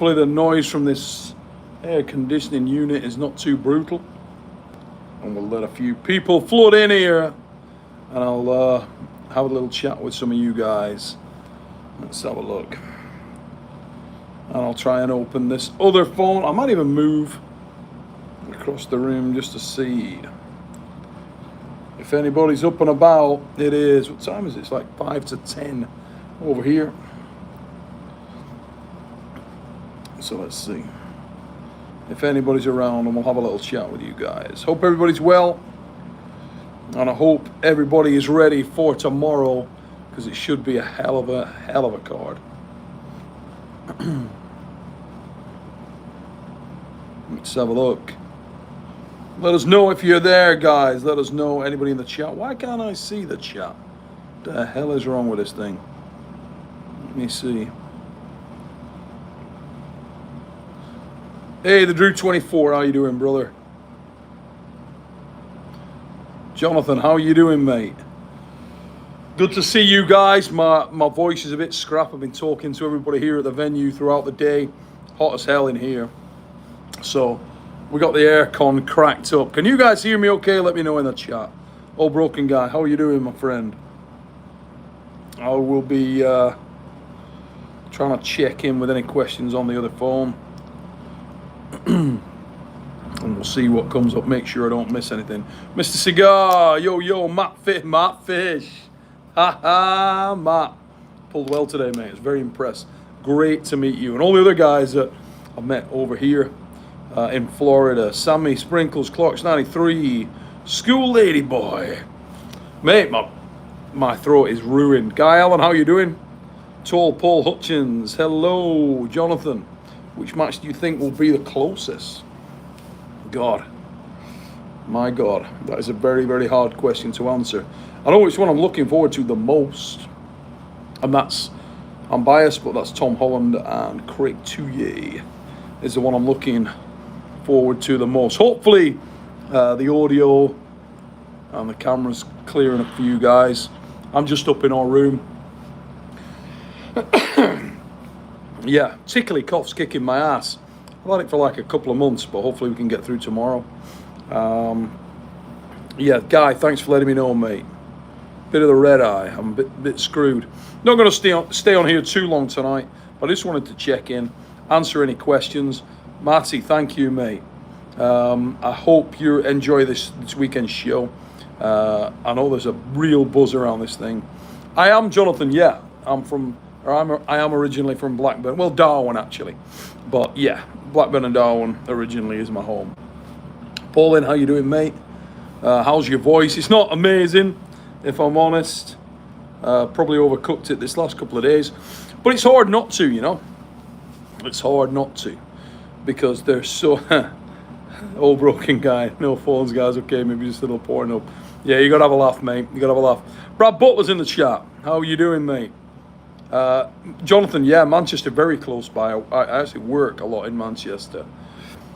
Hopefully the noise from this air conditioning unit is not too brutal. And we'll let a few people flood in here. And I'll have a little chat with some of you guys. Let's have a look. And I'll try and open this other phone. I might even move across the room just to see if anybody's up and about. It is, what time is it? It's like 5 to 10 over here. So let's see if anybody's around, and we'll have a little chat with you guys. Hope everybody's well, and I hope everybody is ready for tomorrow, because it should be a hell of a card. Let's have a look. Let us know if you're there, guys. Let us know, anybody in the chat. Why can't I see the chat? What the hell is wrong with this thing? Let me see. Hey, the Drew24, how you doing, brother? Jonathan, how you doing, mate? Good to see you guys. My voice is a bit scrap. I've been talking to everybody here at the venue throughout the day. Hot as hell in here. So, we got the aircon cracked up. Can you guys hear me okay? Let me know in the chat. Oh, broken guy, how are you doing, my friend? I will be trying to check in with any questions on the other phone. And we'll see what comes up. Make sure I don't miss anything. Mr. Cigar, yo, Matt Fish. Ha, Matt. Pulled well today, mate. I was very impressed. Great to meet you. And all the other guys that I've met over here in Florida. Sammy Sprinkles, Clark's 93, School Lady Boy. Mate, my throat is ruined. Guy Allen, how you doing? Tall Paul Hutchins. Hello, Jonathan. Which match do you think will be the closest? God. My God. That is a very, very hard question to answer. I know which one I'm looking forward to the most. And that's, I'm biased, but that's Tom Holland and Craig Touye is the one I'm looking forward to the most. Hopefully, the audio and the camera's clear enough for you guys. I'm just up in our room. Yeah, tickly cough's kicking my ass. I've had it for like a couple of months, but hopefully we can get through tomorrow. Yeah, Guy, thanks for letting me know, mate. Bit of the red eye. I'm a bit screwed. Not going to stay on here too long tonight, but I just wanted to check in, answer any questions. Matty, thank you, mate. I hope you enjoy this weekend's show. I know there's a real buzz around this thing. I am Jonathan, yeah. I am originally from Blackburn. Well, Darwin, actually. But, yeah, Blackburn and Darwin originally is my home. Pauline, how you doing, mate? How's your voice? It's not amazing, if I'm honest. Probably overcooked it this last couple of days. But it's hard not to, you know. It's hard not to. Because they're so... Oh, broken guy. No phones, guys. Okay, maybe just a little porno. Yeah, you got to have a laugh, mate. You got to have a laugh. Brad Butler's in the chat. How are you doing, mate? Jonathan, yeah, Manchester, very close by. I actually work a lot in Manchester.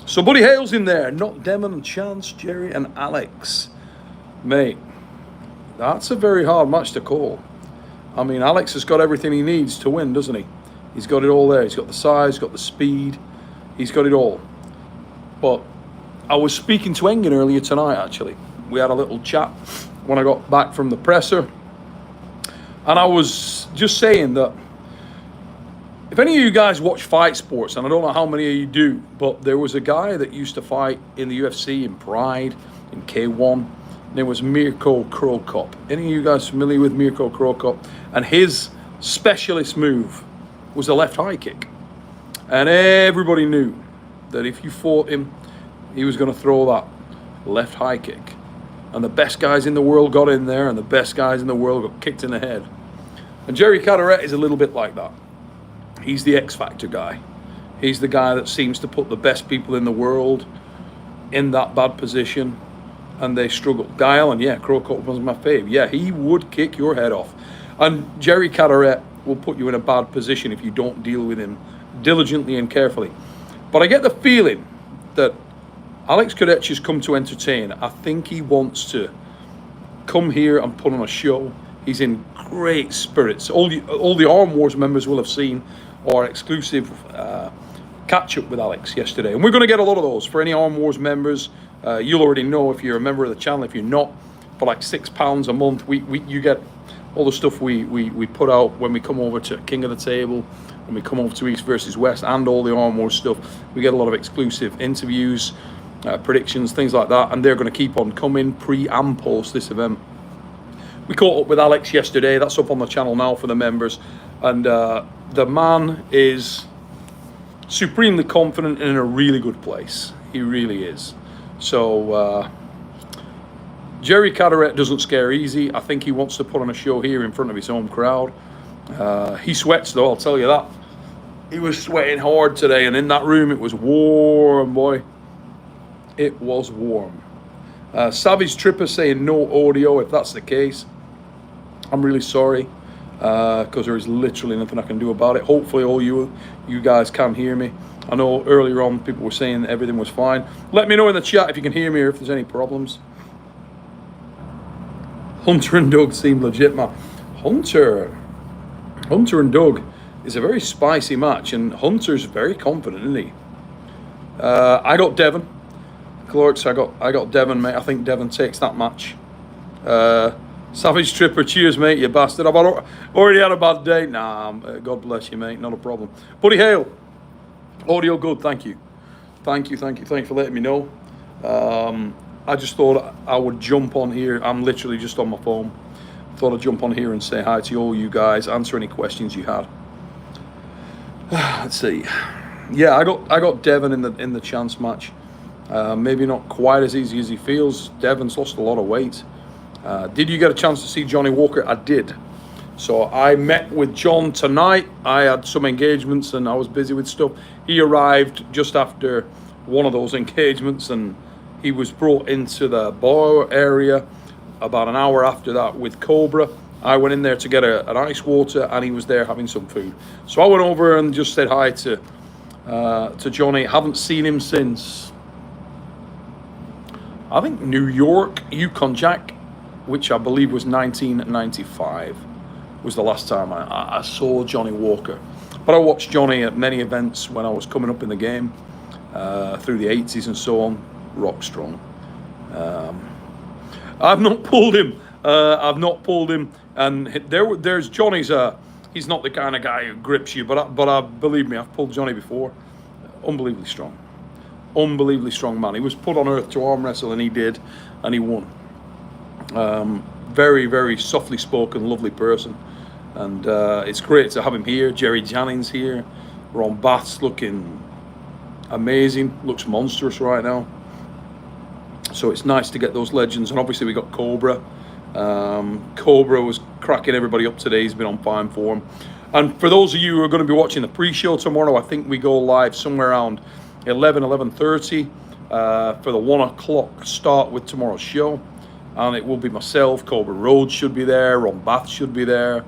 So Buddy Hale's in there. Not Demon and Chance, Jerry and Alex. Mate, that's a very hard match to call. I mean, Alex has got everything he needs to win, doesn't he? He's got it all there. He's got the size, he's got the speed. He's got it all. But I was speaking to Engen earlier tonight, actually. We had a little chat when I got back from the presser. And I was just saying that if any of you guys watch fight sports, and I don't know how many of you do, but there was a guy that used to fight in the UFC, in Pride, in K1. Name was Mirko Cro Cop. Any of you guys familiar with Mirko Cro Cop? And his specialist move was a left high kick. And everybody knew that if you fought him, he was going to throw that left high kick. And the best guys in the world got in there, and the best guys in the world got kicked in the head. And Jerry Cadorette is a little bit like that. He's the X Factor guy. He's the guy that seems to put the best people in the world in that bad position, and they struggle. Guy Allen, yeah, Cro Cop was my fave. Yeah, he would kick your head off. And Jerry Cadorette will put you in a bad position if you don't deal with him diligently and carefully. But I get the feeling that Alex Kadech has come to entertain. I think he wants to come here and put on a show. He's in great spirits. All the Arm Wars members will have seen our exclusive catch up with Alex yesterday. And we're going to get a lot of those for any Arm Wars members. You'll already know if you're a member of the channel. If you're not, for like £6 a month, you get all the stuff we put out when we come over to King of the Table, when we come over to East versus West, and all the Arm Wars stuff. We get a lot of exclusive interviews, predictions, things like that, and they're going to keep on coming pre and post this event. We caught up with Alex yesterday. That's up on the channel now for the members, and the man is supremely confident and in a really good place. He really is. So Jerry Caderet doesn't scare easy. I think he wants to put on a show here in front of his home crowd. He sweats though, I'll tell you that. He was sweating hard today, and in that room it was warm, boy. It was warm. Savage Tripper saying no audio. If that's the case, I'm really sorry, because there is literally nothing I can do about it. Hopefully all you guys can hear me. I know earlier on people were saying everything was fine. Let me know in the chat if you can hear me or if there's any problems. Hunter and Doug seem legit, man. Hunter and Doug is a very spicy match, and Hunter's very confident, isn't he? I got Devon. Clerks, I got Devon, mate. I think Devon takes that match. Savage Tripper, cheers, mate, you bastard. I've already had a bad day. Nah, God bless you, mate. Not a problem. Buddy Hale, audio good. Thank you. Thank you for letting me know. I just thought I would jump on here. I'm literally just on my phone. Thought I'd jump on here and say hi to all you guys. Answer any questions you had. Let's see. Yeah, I got Devon in the chance match. Maybe not quite as easy as he feels. Devon's lost a lot of weight. Did you get a chance to see Johnny Walker? I did. So I met with John tonight. I had some engagements and I was busy with stuff. He arrived just after one of those engagements, and he was brought into the bar area about an hour after that with Cobra. I went in there to get an ice water, and he was there having some food. So I went over and just said hi to Johnny. Haven't seen him since, I think, New York, Yukon Jack, which I believe was 1995, was the last time I saw Johnny Walker. But I watched Johnny at many events when I was coming up in the game, through the 80s and so on. Rock strong. I've not pulled him. And there's Johnny's. He's not the kind of guy who grips you, but believe me, I've pulled Johnny before. Unbelievably strong man. He was put on earth to arm wrestle, and he did, and he won. Very, very softly spoken, lovely person, and it's great to have him here. Jerry Jannings here. Ron Bath's looking amazing. Looks monstrous right now. So it's nice to get those legends, and obviously we got Cobra. Cobra was cracking everybody up today. He's been on fine form. And for those of you who are going to be watching the pre-show tomorrow, I think we go live somewhere around 11:30 for the 1 o'clock start with tomorrow's show. And it will be myself. Cobra Rhodes should be there. Ron Bath should be there.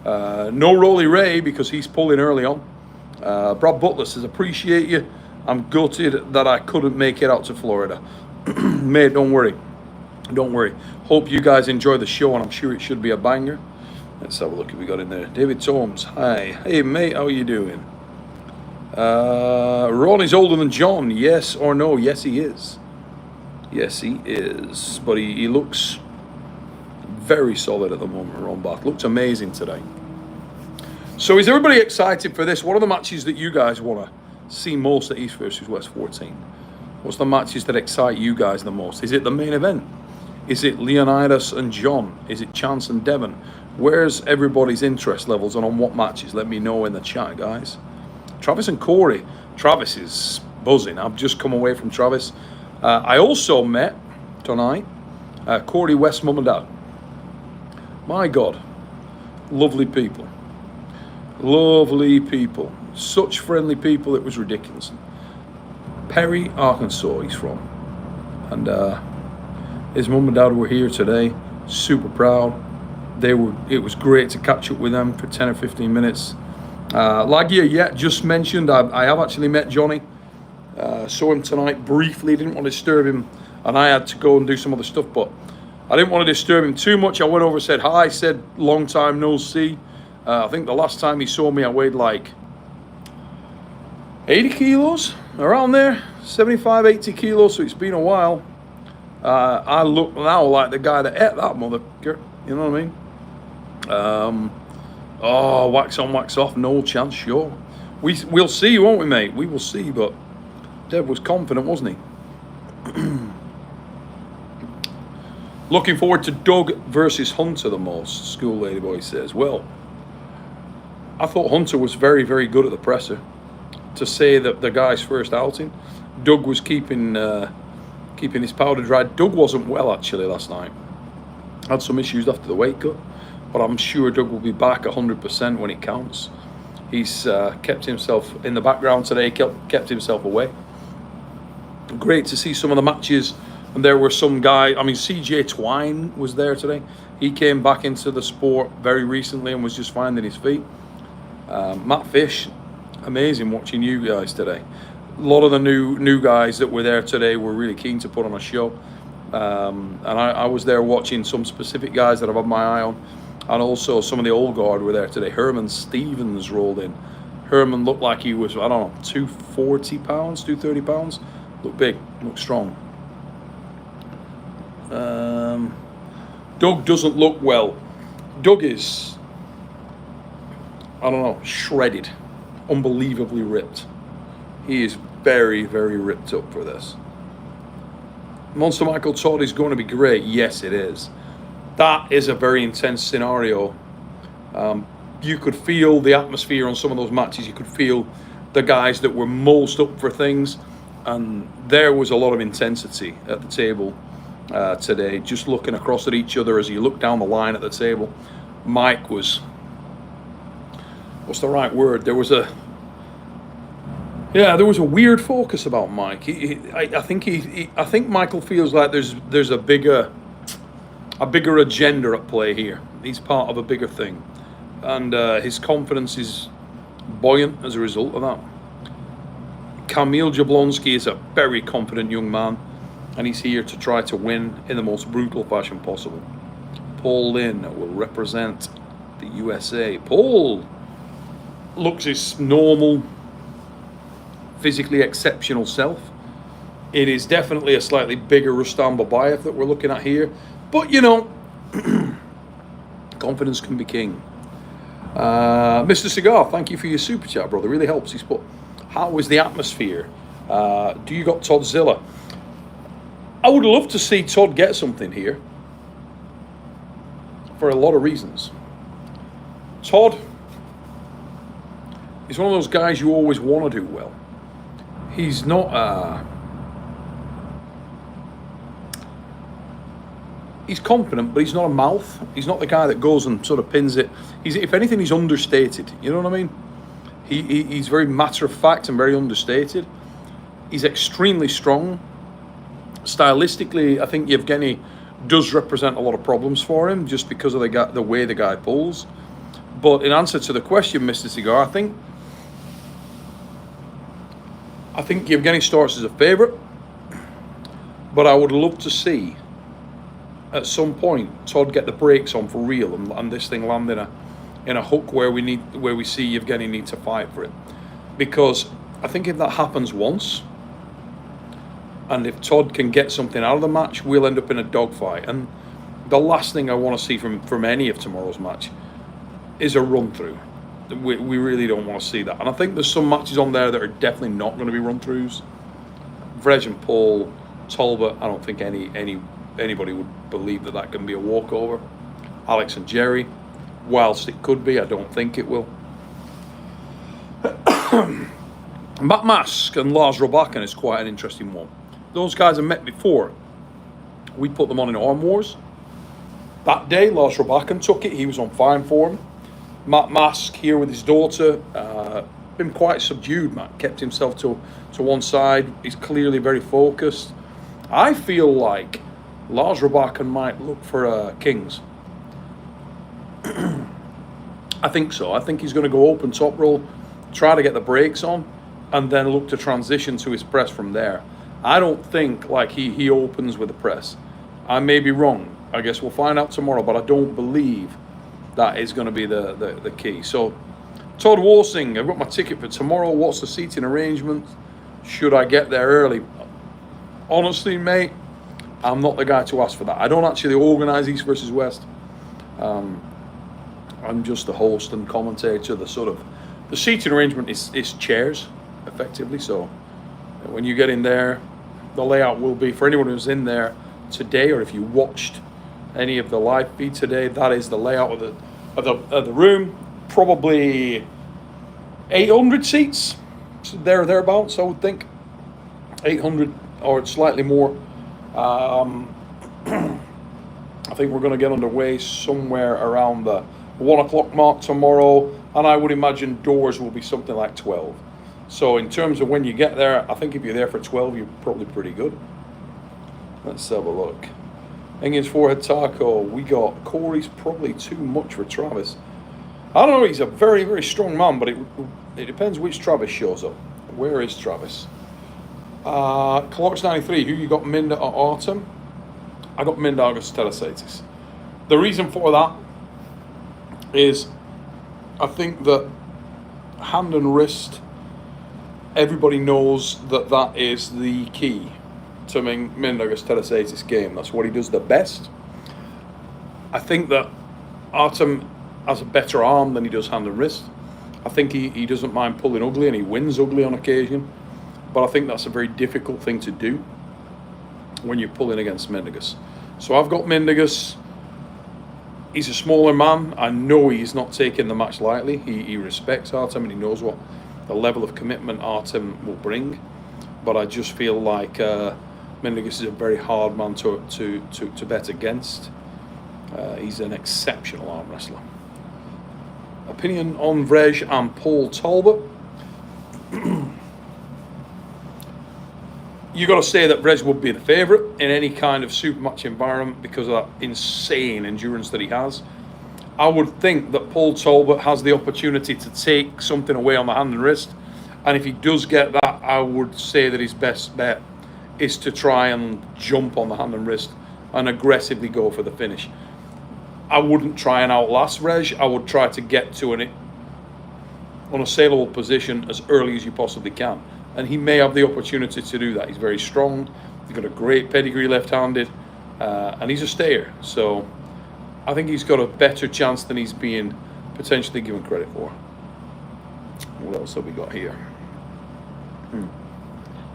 No Rolly Ray because he's pulling early on. Brad Butler says, appreciate you. I'm gutted that I couldn't make it out to Florida. Mate, don't worry. Hope you guys enjoy the show, and I'm sure it should be a banger. Let's have a look what we got in there. David Tomes, hi. Hey mate, how you doing? Ron is older than John, yes or no? Yes he is. But he looks very solid at the moment. Ron Bath looks amazing today. So is everybody excited for this? What are the matches that you guys want to see most at East versus West 14? What's the matches that excite you guys the most? Is it the main event? Is it Leonidas and John? Is it Chance and Devon? Where's everybody's interest levels, and on what matches? Let me know in the chat, guys. Travis and Corey. Travis is buzzing. I've just come away from Travis. I also met tonight Corey West's mum and dad. My God. Lovely people. Such friendly people, it was ridiculous. Perry, Arkansas, he's from. And his mum and dad were here today. Super proud. It was great to catch up with them for 10 or 15 minutes. Like you just mentioned, I have actually met Johnny. Saw him tonight briefly. Didn't want to disturb him, and I had to go and do some other stuff, but I didn't want to disturb him too much. I went over, said hi, said long time no see. I think the last time he saw me, I weighed like 80 kilos, around there, 75, 80 kilos, so it's been a while. I look now like the guy that ate that motherfucker, you know what I mean? Oh, wax on, wax off, no chance, sure. We'll see, won't we, mate? We will see, but Dev was confident, wasn't he? Looking forward to Doug versus Hunter the most, School Lady Boy says. Well, I thought Hunter was very, very good at the presser. To say that the guy's first outing, Doug was keeping his powder dry. Doug wasn't well actually last night. Had some issues after the weight cut, but I'm sure Doug will be back 100% when it counts. He's kept himself in the background today, kept himself away. Great to see some of the matches, and there were some guys. I mean, CJ Twine was there today. He came back into the sport very recently and was just finding his feet. Matt Fish. Amazing watching you guys today. A lot of the new guys that were there today were really keen to put on a show. And I was there watching some specific guys that I've had my eye on. And also some of the old guard were there today. Herman Stevens rolled in. Herman looked like he was, I don't know, 240 pounds, 230 pounds. Looked big, looked strong. Doug doesn't look well. Doug is, I don't know, shredded. Unbelievably ripped. He is very, very ripped up for this. Monster Michael Todd is going to be great. Yes, it is. That is a very intense scenario. You could feel the atmosphere on some of those matches. You could feel the guys that were most up for things. And there was a lot of intensity at the table today. Just looking across at each other as you look down the line at the table. Mike was... What's the right word? There was a weird focus about Mike. I think Michael feels like there's a bigger agenda at play here. He's part of a bigger thing, and his confidence is buoyant as a result of that. Kamil Jablonski is a very confident young man, and he's here to try to win in the most brutal fashion possible. Paul Lynn will represent the USA. Paul looks his normal, physically exceptional self. It is definitely a slightly bigger Rustam Babayev that we're looking at here. But, you know, confidence can be king. Mr. Cigar, thank you for your super chat, brother. It really helps. He's put, how was the atmosphere? Do you got Toddzilla? I would love to see Todd get something here. For a lot of reasons. Todd... he's one of those guys you always want to do well. He's not... he's confident, but he's not a mouth. He's not the guy that goes and sort of pins it. If anything, he's understated. You know what I mean? He's very matter of fact and very understated. He's extremely strong. Stylistically, I think Yevgeny does represent a lot of problems for him just because of the way the guy pulls. But in answer to the question, Mr. Cigar, I think Yevgeny starts as a favourite, but I would love to see at some point Todd get the brakes on for real and this thing land in a hook where we see Yevgeny need to fight for it. Because I think if that happens once, and if Todd can get something out of the match, we'll end up in a dogfight. And the last thing I want to see from any of tomorrow's match is a run through. We really don't want to see that. And I think there's some matches on there that are definitely not going to be run throughs. Vrej and Paul, Talbot, I don't think anybody would believe that can be a walkover. Alex and Jerry, whilst it could be, I don't think it will. Matt Mask and Lars Robakan is quite an interesting one. Those guys have met before. We put them on in Arm Wars. That day, Lars Robakan took it. He was on fine form. Matt Mask here with his daughter, been quite subdued. Matt kept himself to one side. He's clearly very focused. I feel like Lars Robakan might look for Kings. I think so. I think he's going to go open top roll, try to get the brakes on, and then look to transition to his press from there. I don't think like he opens with the press. I may be wrong. I guess we'll find out tomorrow, but I don't believe that is going to be the key. So Todd Worsing, I've got my ticket for tomorrow. What's the seating arrangement? Should I get there early? Honestly, mate, I'm not the guy to ask for that. I don't actually organise East versus West. I'm just the host and commentator. The seating arrangement is chairs, effectively. So when you get in there, the layout will be, for anyone who's in there today, or if you watched any of the live feed today, that is the layout of the room. Probably 800 seats, so thereabouts, I would think. 800 or slightly more. I think we're going to get underway somewhere around the 1 o'clock mark tomorrow, and I would imagine doors will be something like 12. So in terms of when you get there, I think if you're there for 12, you're probably pretty good. Let's have a look. Engins forehead taco. We got Corey's probably too much for Travis. I don't know, he's a very, very strong man, but it depends which Travis shows up. Where is Travis? Clocks 93, who you got, Minda or Artam? I got Mindaugas Toddzilla. The reason for that is I think that hand and wrist, everybody knows that is the key to Mindaugas Toddzilla's game. That's what he does the best. I think that Artam has a better arm than he does hand and wrist. I think he doesn't mind pulling ugly, and he wins ugly on occasion. But I think that's a very difficult thing to do when you're pulling against Mindaugas. So I've got Mindaugas. He's a smaller man. I know he's not taking the match lightly. He respects Artam, and he knows what the level of commitment Artam will bring. But I just feel like Mindaugas is a very hard man to bet against. He's an exceptional arm wrestler. Opinion on Vrej and Paul Talbot. You got to say that Vrej would be the favourite in any kind of super match environment because of that insane endurance that he has. I would think that Paul Talbot has the opportunity to take something away on the hand and wrist, and if he does get that, I would say that his best bet is to try and jump on the hand and wrist and aggressively go for the finish. I wouldn't try and outlast Vrej. I would try to get to an unassailable position as early as you possibly can. And he may have the opportunity to do that. He's very strong. He's got a great pedigree left-handed. And he's a stayer. So I think he's got a better chance than he's being potentially given credit for. What else have we got here?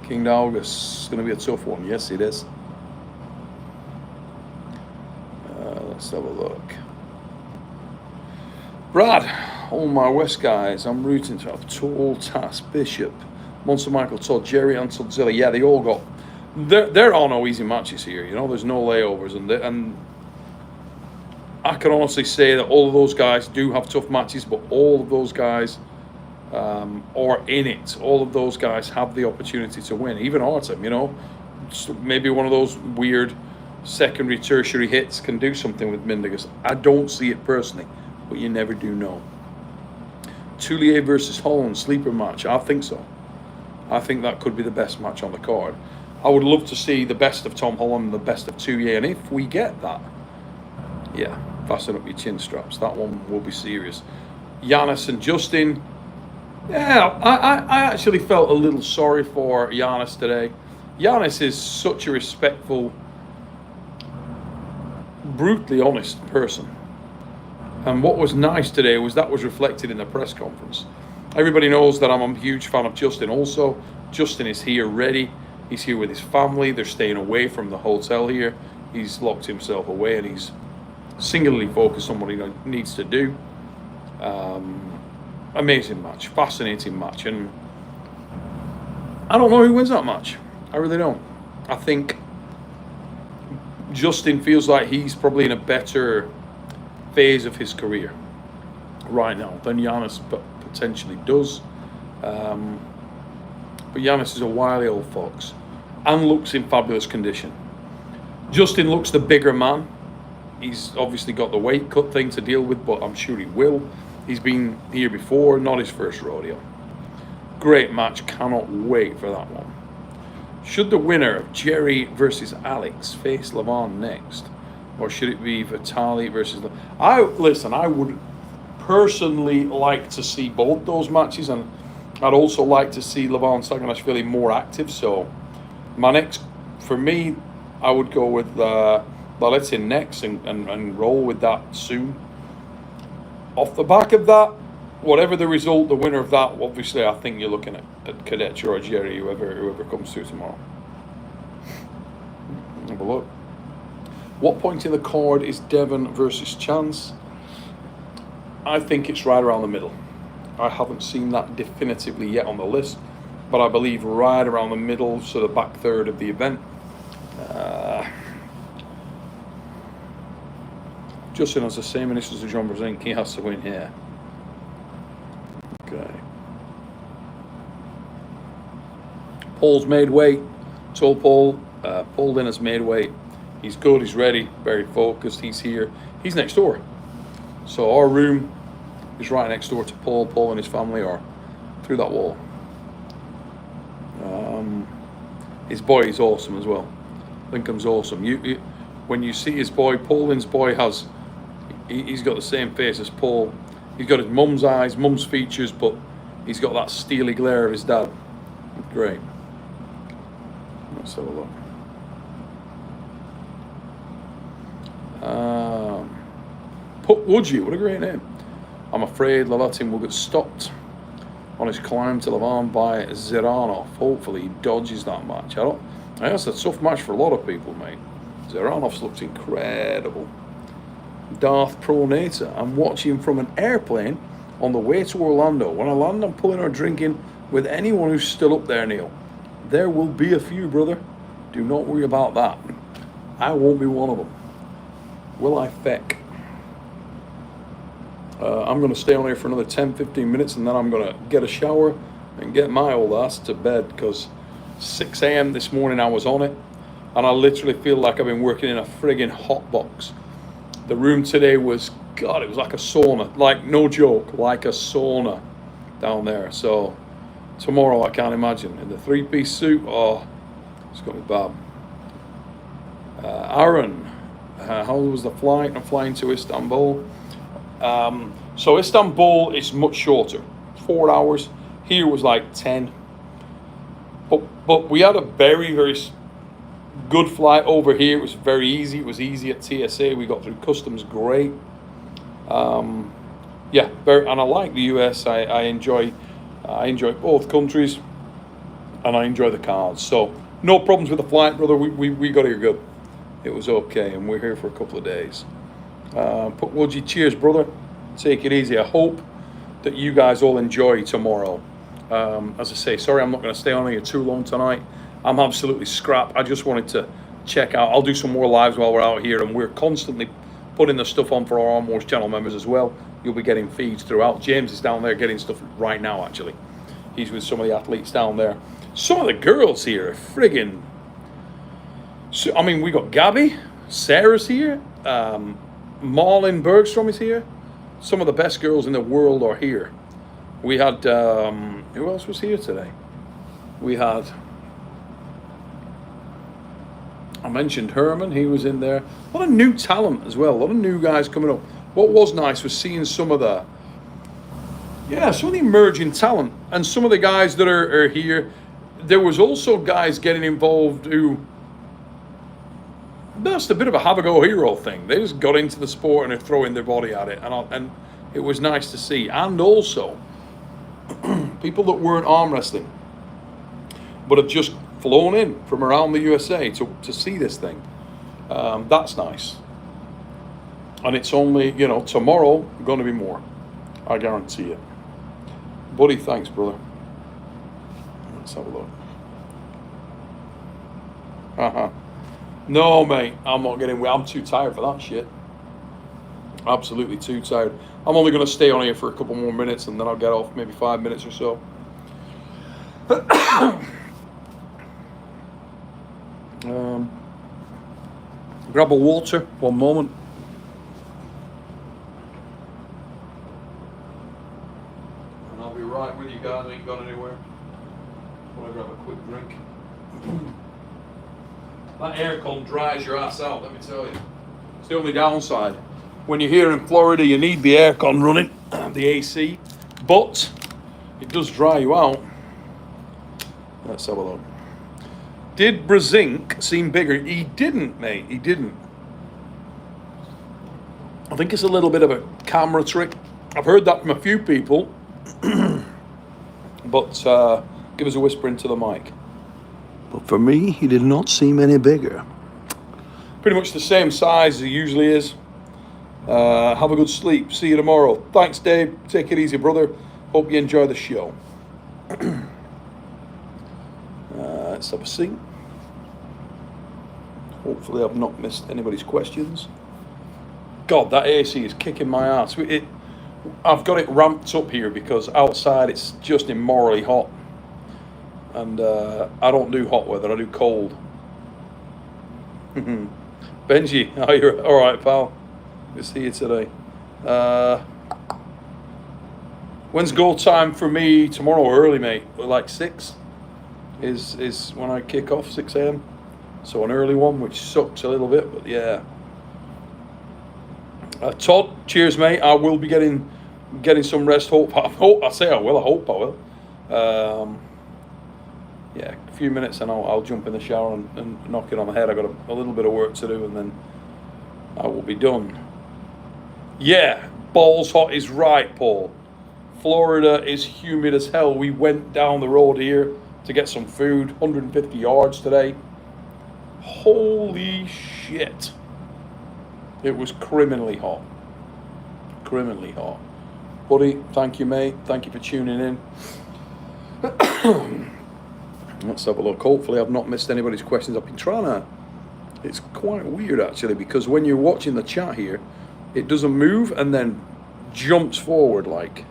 King Mindaugas is going to be a tough one. Yes, it is. Let's have a look. Brad, all my West guys, I'm rooting to have Tall, Tass, Bishop, Monster Michael, Todd, Jerry, and Toddzilla. Yeah, they all got. There are no easy matches here. You know, there's no layovers, and I can honestly say that all of those guys do have tough matches, but all of those guys are in it. All of those guys have the opportunity to win. Even Artam, you know, maybe one of those weird secondary, tertiary hits can do something with Mindaugas. I don't see it personally, but you never do know. Toddzilla versus Holland, sleeper match. I think so. I think that could be the best match on the card. I would love to see the best of Tom Holland and the best of Toddzilla, and if we get that, yeah, fasten up your chin straps. That one will be serious. Giannis and Justin. Yeah, I actually felt a little sorry for Giannis today. Giannis is such a respectful, brutally honest person. And what was nice today was that was reflected in the press conference. Everybody knows that I'm a huge fan of Justin also. Justin is here ready. He's here with his family. They're staying away from the hotel here. He's locked himself away and he's singularly focused on what he needs to do. Amazing match, fascinating match, and I don't know who wins that match. I really don't. I think Justin feels like he's probably in a better phase of his career right now than Giannis potentially does. But Giannis is a wily old fox and looks in fabulous condition. Justin looks the bigger man. He's obviously got the weight cut thing to deal with, but I'm sure he will. He's been here before, not his first rodeo. Great match, cannot wait for that one. Should the winner of Jerry versus Alex face Levon next? Or should it be Vitali versus... I would personally like to see both those matches, and I'd also like to see Levan Saginashvili more active. So my next, for me, I would go with Laletin next and roll with that soon. Off the back of that, whatever the result, the winner of that, obviously I think you're looking at Cadet or Jerry, whoever comes through tomorrow. Have a look. What point in the card is Devon versus Chance? I think it's right around the middle. I haven't seen that definitively yet on the list, but I believe right around the middle, so the back third of the event. Justin has the same initials as John Brzezinski. He has to win here. Okay. Paul's made weight. Told Paul. Paul Dinner's made weight. He's good. He's ready. Very focused. He's here. He's next door. So our room is right next door to Paul. Paul and his family are through that wall. His boy is awesome as well. Lincoln's awesome. You when you see his boy, Paulin's boy has. He's got the same face as Paul. He's got his mum's eyes, mum's features, but he's got that steely glare of his dad. Great. Let's have a look. Would you? What a great name. I'm afraid Lalatin will get stopped on his climb to Levan by Ziranov. Hopefully he dodges that match. That's a tough match for a lot of people, mate. Ziranov's looked incredible. Darth Pronator. I'm watching from an airplane on the way to Orlando. When I land, I'm pulling or drinking with anyone who's still up there, Neil. There will be a few, brother. Do not worry about that. I won't be one of them. Will I feck? I'm going to stay on here for another 10-15 minutes, and then I'm going to get a shower and get my old ass to bed, because 6 a.m. this morning I was on it, and I literally feel like I've been working in a friggin' hot box. The room today was, God, it was like a sauna. Like, no joke, like a sauna down there. So tomorrow I can't imagine. In the 3-piece suit, oh, it's going to be bad. Aaron, how was the flight? I'm flying to Istanbul. So Istanbul is much shorter, 4 hours. Here was like 10. But we had a very, very good flight over here. It was very easy. It was easy at TSA. We got through customs great. Yeah, and I like the US. I enjoy both countries, and I enjoy the cars. So no problems with the flight, brother. We got here good. It was okay, and we're here for a couple of days. Would cheers, brother. Take it easy. I hope that you guys all enjoy tomorrow. As I say, sorry I'm not going to stay on here too long tonight. I'm absolutely scrap. I just wanted to check out. I'll do some more lives while we're out here, and we're constantly putting the stuff on for our Arm Wars channel members as well. You'll be getting feeds throughout. James is down there getting stuff right now, actually. He's with some of the athletes down there. Some of the girls here are friggin'... So, I mean, we got Gabby, Sarah's here, Marlon Bergstrom is here. Some of the best girls in the world are here. We had, who else was here today? We had, I mentioned Herman, he was in there. A lot of new talent as well, a lot of new guys coming up. What was nice was seeing some of the emerging talent, and some of the guys that are here. There was also guys getting involved who, that's a bit of a have-a-go hero thing. They just got into the sport and are throwing their body at it, and it was nice to see. And also, people that weren't arm wrestling, but have just flown in from around the USA to see this thing. That's nice. And it's only, tomorrow going to be more. I guarantee it. Buddy, thanks, brother. Let's have a look. No, mate, I'm not getting. I'm too tired for that shit. Absolutely too tired. I'm only going to stay on here for a couple more minutes, and then I'll get off, maybe 5 minutes or so. Grab a water. One moment. And I'll be right with you guys. I ain't gone anywhere. I want to grab a quick drink. That aircon dries your ass out, let me tell you. It's the only downside. When you're here in Florida, you need the aircon running. the AC, but it does dry you out. Let's have a look. Did Brezink seem bigger? He didn't, mate. He didn't. I think it's a little bit of a camera trick. I've heard that from a few people. But give us a whisper into the mic. But for me, he did not seem any bigger. Pretty much the same size as he usually is. Have a good sleep. See you tomorrow. Thanks, Dave. Take it easy, brother. Hope you enjoy the show. Let's have a seat. Hopefully I've not missed anybody's questions. God, that AC is kicking my ass. I've got it ramped up here because outside it's just immorally hot. And I don't do hot weather, I do cold. Benji, oh, you're all right, pal. Good to see you today. When's go time for me tomorrow? Early, mate. Like 6 is when I kick off, 6 a.m. So an early one, which sucks a little bit, but yeah. Todd, cheers, mate. I will be getting some rest. I say I will. I hope I will. Yeah, a few minutes and I'll jump in the shower and knock it on the head. I got a little bit of work to do and then I will be done. Yeah, balls hot is right, Paul. Florida is humid as hell. We went down the road here to get some food, 150 yards today. Holy shit. It was criminally hot. Criminally hot. Buddy, thank you, mate. Thank you for tuning in. Let's have a look. Hopefully I've not missed anybody's questions. I've been trying to... It's quite weird, actually, because when you're watching the chat here, it doesn't move and then jumps forward like...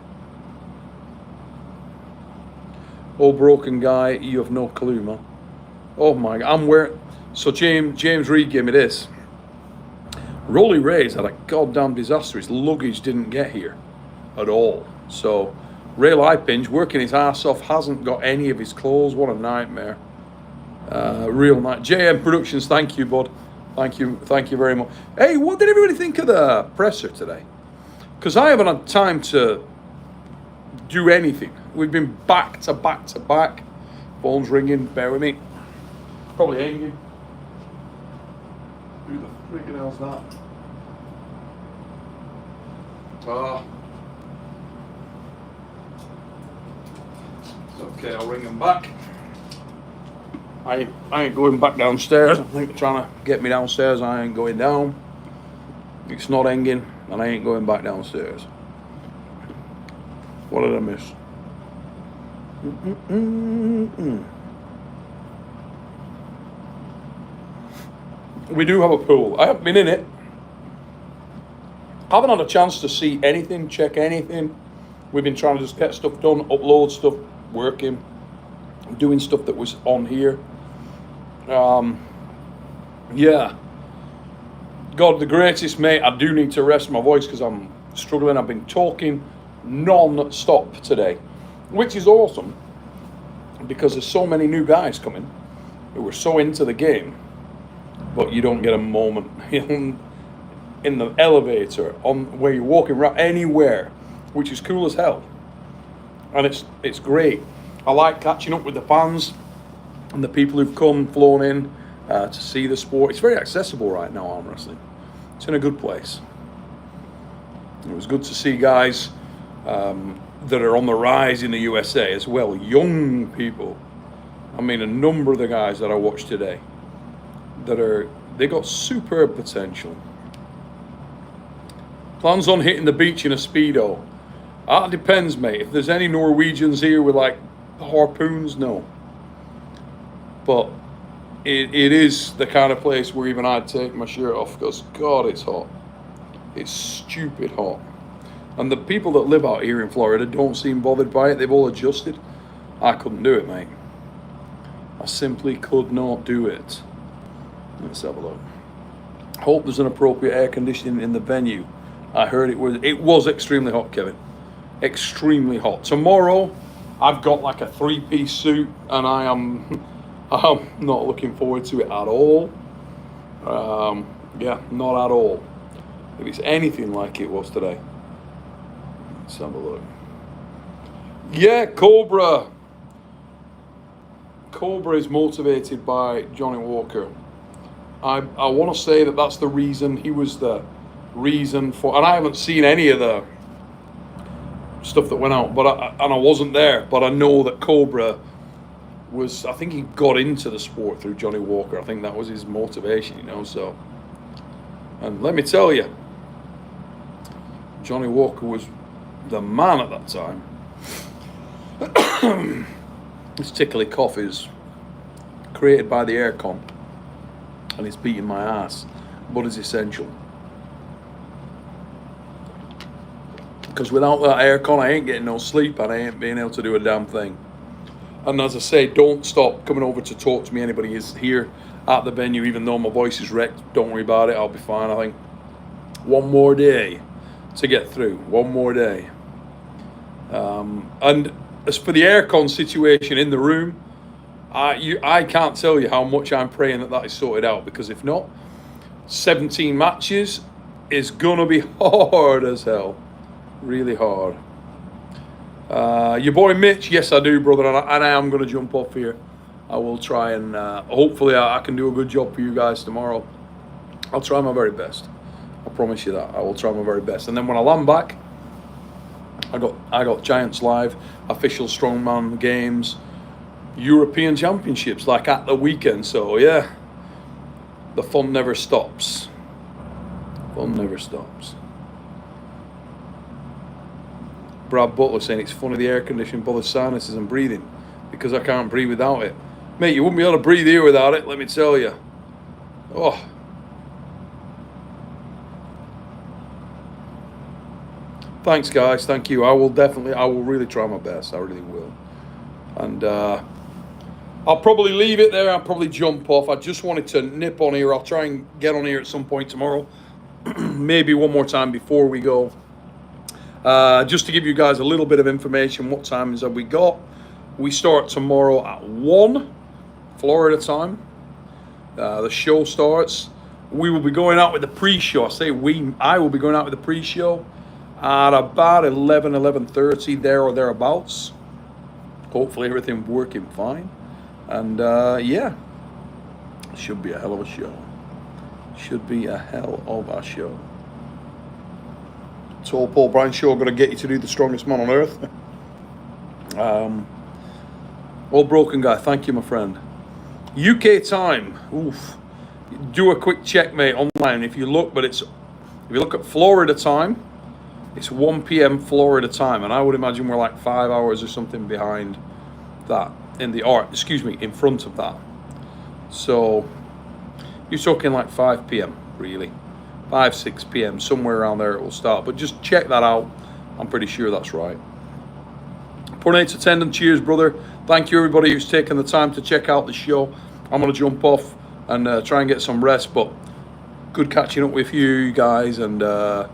Oh, broken guy, you have no clue, man. Oh, my God. I'm wearing... So James Reed gave me this. Rolly Ray's had a goddamn disaster. His luggage didn't get here at all. So Ray Lipinge, working his ass off, hasn't got any of his clothes. What a nightmare. Real night. JM Productions, thank you, bud. Thank you very much. Hey, what did everybody think of the presser today? Because I haven't had time to do anything. We've been back to back to back. Phone's ringing, bear with me. Probably hanging. Who the freaking hell's that? Okay, I'll ring him back. I ain't going back downstairs. I think they're trying to get me downstairs. I ain't going down. It's not hanging, and I ain't going back downstairs. What did I miss? We do have a pool. I haven't been in it. I haven't had a chance to see anything, check anything. We've been trying to just get stuff done, upload stuff, working, doing stuff that was on here. Yeah. God, the greatest, mate. I do need to rest my voice because I'm struggling. I've been talking non-stop today, which is awesome because there's so many new guys coming who are so into the game, but you don't get a moment in the elevator, on where you're walking around, anywhere, which is cool as hell. And it's great. I like catching up with the fans and the people who've flown in to see the sport. It's very accessible right now, arm wrestling. It's in a good place. It was good to see guys that are on the rise in the USA as well. Young people. I mean, a number of the guys that I watched today they got superb potential. Plans on hitting the beach in a Speedo. That depends, mate. If there's any Norwegians here with like harpoons, no. But it is the kind of place where even I'd take my shirt off because God, it's hot. It's stupid hot. And the people that live out here in Florida don't seem bothered by it. They've all adjusted. I couldn't do it, mate. I simply could not do it. Let's have a look. Hope there's an appropriate air conditioning in the venue. I heard it was extremely hot, Kevin. Extremely hot. Tomorrow, I've got like a 3-piece suit, and I'm not looking forward to it at all. Yeah, not at all. If it's anything like it was today. Let's have a look. Yeah, Cobra. Cobra is motivated by Johnny Walker. I want to say that that's the reason. He was the reason for, and I haven't seen any of the stuff that went out, but I wasn't there, but I know that Cobra was, I think he got into the sport through Johnny Walker. I think that was his motivation, you know, so. And let me tell you, Johnny Walker was the man at that time. This tickly cough is created by the aircon, and it's beating my ass, but it's essential. Because without that aircon, I ain't getting no sleep, and I ain't being able to do a damn thing. And as I say, don't stop coming over to talk to me. Anybody is here at the venue, even though my voice is wrecked. Don't worry about it. I'll be fine. I think one more day to get through. One more day. And as for the aircon situation in the room, I can't tell you how much I'm praying that is sorted out, because if not, 17 matches is gonna be hard as hell. Really hard. Your boy Mitch, yes I do, brother, and I am going to jump off here. I will try and hopefully I can do a good job for you guys tomorrow. I'll try my very best. I promise you that. I will try my very best. And then when I land back, I got Giants Live, official strongman games, European Championships, like at the weekend. So yeah, the fun never stops. Fun never stops. Brad Butler saying it's funny the air conditioning bothers sinuses and breathing because I can't breathe without it. Mate, you wouldn't be able to breathe here without it, let me tell you. Oh. Thanks, guys. Thank you. I will really try my best. I really will. And I'll probably leave it there. I'll probably jump off. I just wanted to nip on here. I'll try and get on here at some point tomorrow. Maybe one more time before we go. Just to give you guys a little bit of information, what times have we got? We start tomorrow at 1, Florida time. The show starts. We will be going out with the pre-show. I will be going out with the pre-show at about 11:30, there or thereabouts. Hopefully everything working fine. And yeah, should be a hell of a show. Should be a hell of a show. So Paul Bryan Show going to get you to do the strongest man on earth. All broken guy, thank you, my friend. UK time, oof. Do a quick check, mate, online if you look, but if you look at Florida time, it's 1 p.m. Florida time, and I would imagine we're like 5 hours or something behind that in front of that. So you're talking like 5 p.m. really. 5, 6 p.m. somewhere around there it will start, but just check that out. I'm pretty sure that's right. Pornate's attendant, cheers, brother. Thank you, everybody who's taken the time to check out the show. I'm going to jump off and try and get some rest, but good catching up with you guys, and I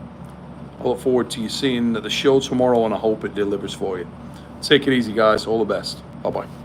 look forward to you seeing the show tomorrow, and I hope it delivers for you. Take it easy, guys. All the best. Bye-bye.